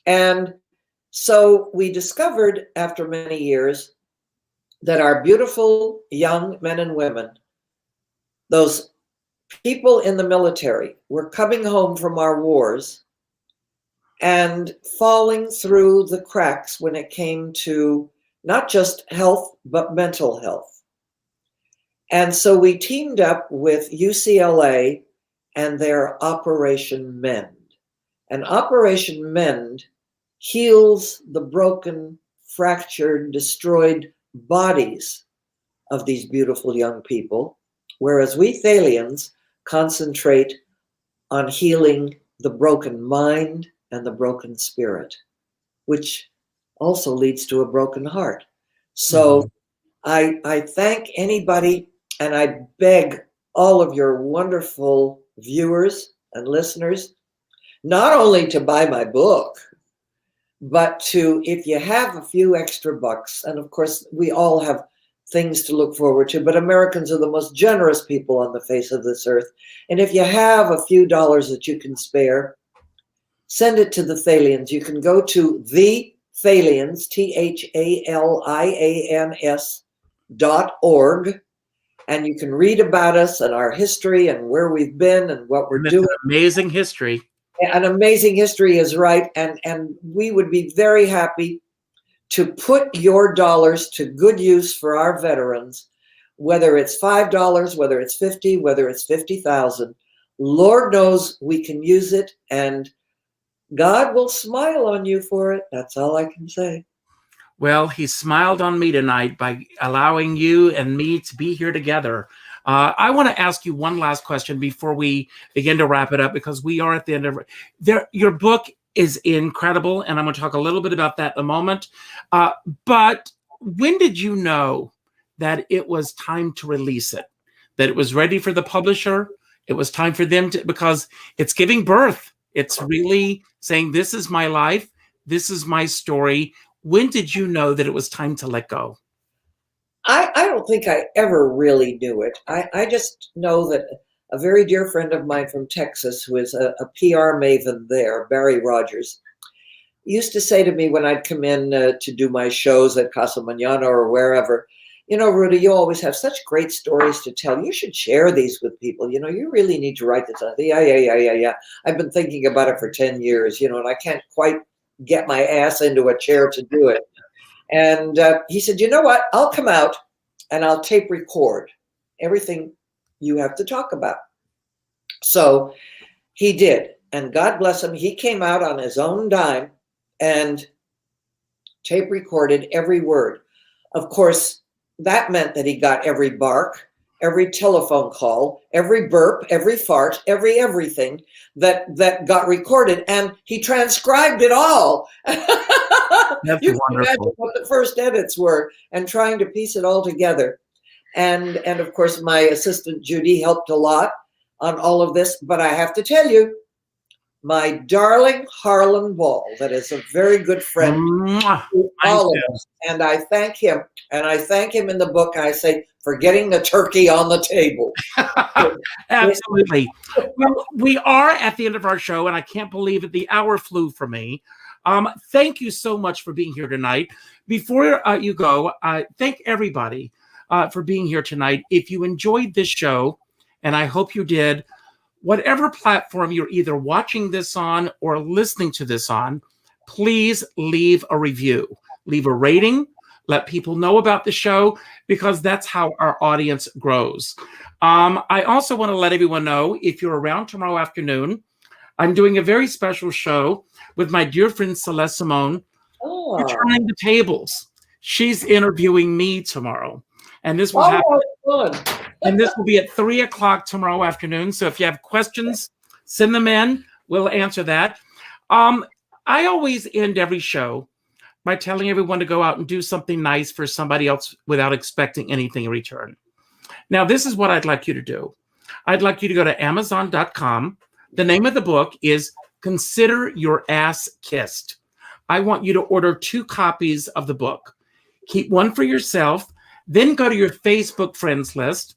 And so we discovered after many years that our beautiful young men and women, those people in the military, were coming home from our wars and falling through the cracks when it came to not just health, but mental health. And so we teamed up with UCLA and their Operation Mend. And Operation Mend heals the broken, fractured, destroyed bodies of these beautiful young people, whereas we Thalians concentrate on healing the broken mind and the broken spirit, which also leads to a broken heart. So I thank anybody, and I beg all of your wonderful viewers and listeners, not only to buy my book, but to, if you have a few extra bucks, and of course we all have things to look forward to, but Americans are the most generous people on the face of this earth. And if you have a few dollars that you can spare, send it to the Thalians. You can go to the Thalians, THALIANS.org, and you can read about us and our history and where we've been and what we're doing. Amazing history. An amazing history is right. And we would be very happy to put your dollars to good use for our veterans, whether it's $5, whether it's $50, whether it's 50,000. Lord knows we can use it, and God will smile on you for it. That's all I can say. Well, he smiled on me tonight by allowing you and me to be here together. I want to ask you one last question before we begin to wrap it up, because we are at the end of your book is incredible, and I'm going to talk a little bit about that in a moment. But when did you know that it was time to release it, that it was ready for the publisher? It was time for them to, because it's giving birth. It's really saying, this is my life. This is my story. When did you know that it was time to let go? I don't think I ever really knew it. I just know that a very dear friend of mine from Texas, who is a PR maven there, Barry Rogers, used to say to me when I'd come in to do my shows at Casa Mañana or wherever, you know, Ruta, you always have such great stories to tell. You should share these with people. You know, you really need to write this. Yeah. I've been thinking about it for 10 years, you know, and I can't quite get my ass into a chair to do it. And he said, you know what? I'll come out and I'll tape record everything you have to talk about. So he did. And God bless him. He came out on his own dime and tape recorded every word. Of course, that meant that he got every bark, every telephone call, every burp, every fart, everything that got recorded. And he transcribed it all. That's you can wonderful. imagine what the first edits were and trying to piece it all together. And of course, my assistant Judy helped a lot on all of this. But I have to tell you, my darling Harlan Ball, that is a very good friend to all of us. And I thank him. And I thank him in the book. And I say, for getting the turkey on the table. Absolutely. Well, we are at the end of our show, and I can't believe it. The hour flew for me. Thank you so much for being here tonight. Before you go, thank everybody for being here tonight. If you enjoyed this show, and I hope you did, whatever platform you're either watching this on or listening to this on, please leave a review, leave a rating, let people know about the show, because that's how our audience grows. I also want to let everyone know, if you're around tomorrow afternoon, I'm doing a very special show with my dear friend Celeste Simone. We're turning the tables. She's interviewing me tomorrow. And this will happen. And this will be at 3:00 tomorrow afternoon. So if you have questions, send them in. We'll answer that. I always end every show by telling everyone to go out and do something nice for somebody else without expecting anything in return. Now, this is what I'd like you to do. I'd like you to go to Amazon.com. The name of the book is Consider Your Ass Kissed. I want you to order 2 copies of the book. Keep one for yourself. Then go to your Facebook friends list.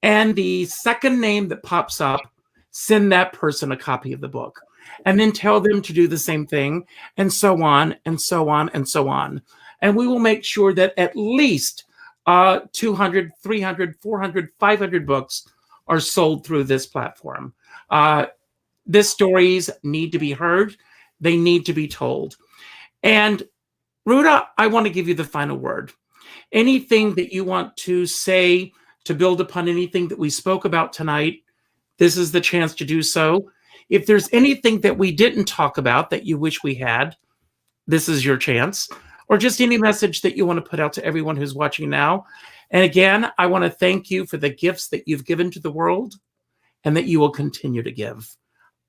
And the second name that pops up, send that person a copy of the book. And then tell them to do the same thing, and so on, and so on, and so on. And we will make sure that at least 200, 300, 400, 500 books are sold through this platform. These stories need to be heard. They need to be told. And Ruta, I want to give you the final word. Anything that you want to say to build upon anything that we spoke about tonight, this is the chance to do so. If there's anything that we didn't talk about that you wish we had, this is your chance. Or just any message that you want to put out to everyone who's watching now. And again, I want to thank you for the gifts that you've given to the world and that you will continue to give.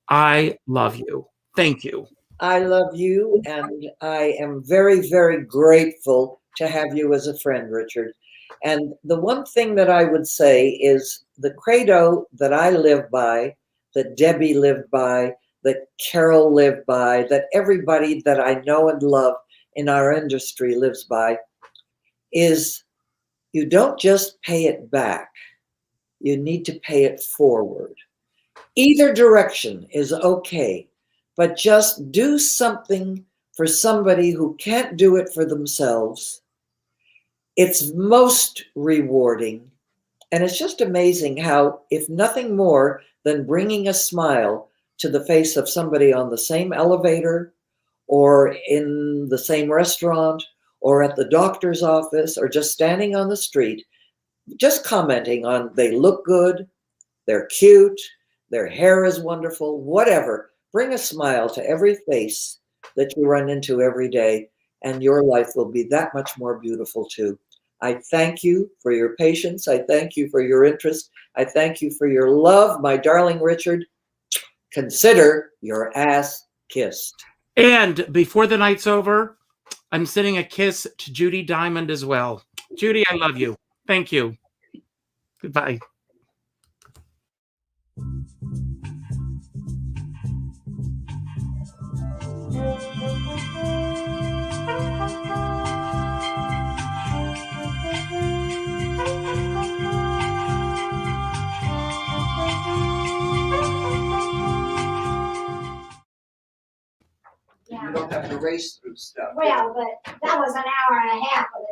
I love you. Thank you. I love you, and I am very, very grateful to have you as a friend, Richard. And the one thing that I would say is the credo that I live by, that Debbie lived by, that Carol lived by, that everybody that I know and love in our industry lives by, is you don't just pay it back. You need to pay it forward. Either direction is okay, but just do something for somebody who can't do it for themselves. It's most rewarding. And it's just amazing how, if nothing more than bringing a smile to the face of somebody on the same elevator or in the same restaurant or at the doctor's office or just standing on the street, just commenting on they look good, they're cute, their hair is wonderful, whatever. Bring a smile to every face that you run into every day, and your life will be that much more beautiful too. I thank you for your patience. I thank you for your interest. I thank you for your love, my darling Richard. Consider your ass kissed. And before the night's over, I'm sending a kiss to Judy Diamond as well. Judy, I love you. Thank you. Goodbye. You don't have to race through stuff. Well, but that was an hour and a half of the